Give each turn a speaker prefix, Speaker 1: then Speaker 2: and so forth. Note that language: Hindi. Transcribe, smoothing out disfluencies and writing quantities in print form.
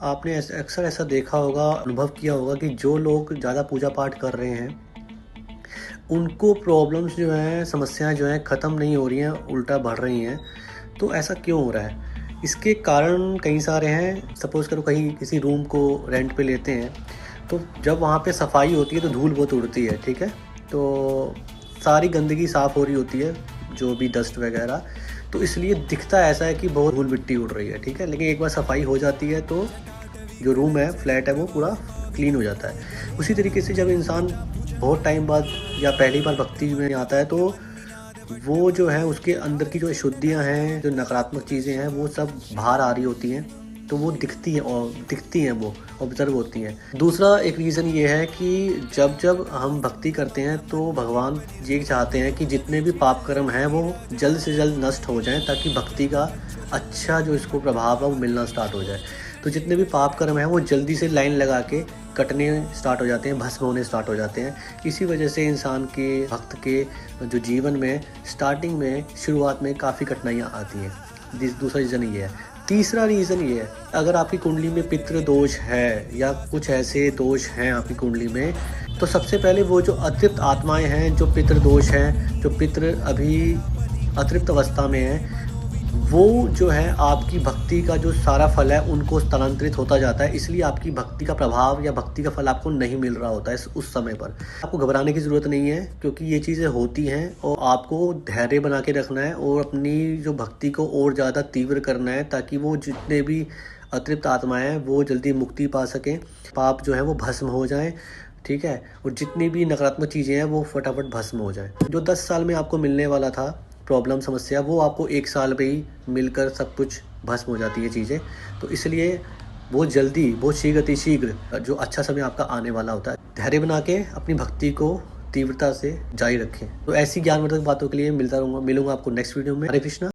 Speaker 1: आपने अक्सर ऐसा देखा होगा, अनुभव किया होगा कि जो लोग ज़्यादा पूजा पाठ कर रहे हैं, उनको प्रॉब्लम्स जो हैं, समस्याएँ जो हैं ख़त्म नहीं हो रही हैं, उल्टा बढ़ रही हैं। तो ऐसा क्यों हो रहा है? इसके कारण कई सारे हैं। सपोज़ करो कहीं किसी रूम को रेंट पे लेते हैं, तो जब वहाँ पे सफाई होती है तो धूल बहुत उड़ती है, ठीक है? तो सारी गंदगी साफ़ हो रही होती है, जो भी डस्ट वग़ैरह, तो इसलिए दिखता ऐसा है कि बहुत धूल-मिट्टी उड़ रही है, ठीक है? लेकिन एक बार सफाई हो जाती है तो जो रूम है, फ्लैट है, वो पूरा क्लीन हो जाता है। उसी तरीके से जब इंसान बहुत टाइम बाद या पहली बार भक्ति में आता है, तो वो जो है उसके अंदर की जो अशुद्धियाँ हैं, जो नकारात्मक चीज़ें हैं, वो सब बाहर आ रही होती हैं। तो वो दिखती हैं और दिखती हैं, वो ऑब्ज़र्व होती हैं। दूसरा एक रीज़न ये है कि जब हम भक्ति करते हैं तो भगवान ये चाहते हैं कि जितने भी पाप कर्म हैं वो जल्द से जल्द नष्ट हो जाएँ, ताकि भक्ति का अच्छा जो इसको प्रभाव है वो मिलना स्टार्ट हो जाए। तो जितने भी पाप कर्म हैं वो जल्दी से लाइन लगा के कटने स्टार्ट हो जाते हैं, भस्म होने स्टार्ट हो जाते हैं। इसी वजह से इंसान के, भक्त के जो जीवन में स्टार्टिंग में, शुरुआत में काफ़ी कठिनाइयाँ आती हैं। दूसरा रीज़न ये है। तीसरा रीज़न ये है, अगर आपकी कुंडली में पितृ दोष है या कुछ ऐसे दोष हैं आपकी कुंडली में, तो सबसे पहले वो जो अतृप्त आत्माएँ हैं, जो पितृ दोष हैं, जो पितृ अभी अतृप्त अवस्था में हैं, वो जो है आपकी भक्ति का जो सारा फल है उनको स्थानांतरित होता जाता है। इसलिए आपकी भक्ति का प्रभाव या भक्ति का फल आपको नहीं मिल रहा होता है उस समय पर। आपको घबराने की ज़रूरत नहीं है, क्योंकि ये चीज़ें होती हैं और आपको धैर्य बना के रखना है और अपनी जो भक्ति को और ज़्यादा तीव्र करना है, ताकि वो जितने भी अतृप्त आत्माएँ हैं वो जल्दी मुक्ति पा सकें, पाप जो है वो भस्म हो जाएँ, ठीक है? और जितनी भी नकारात्मक चीज़ें हैं वो फटाफट भस्म हो जाएँ। जो 10 साल में आपको मिलने वाला था प्रॉब्लम, समस्या, वो आपको 1 साल में ही मिलकर सब कुछ भस्म हो जाती है चीज़ें। तो इसलिए बहुत जल्दी, बहुत शीघ्र अतिशीघ्र जो अच्छा समय आपका आने वाला होता है। धैर्य बना के अपनी भक्ति को तीव्रता से जारी रखें। तो ऐसी ज्ञानवर्धक बातों के लिए मिलूँगा आपको नेक्स्ट वीडियो में। हरे कृष्णा।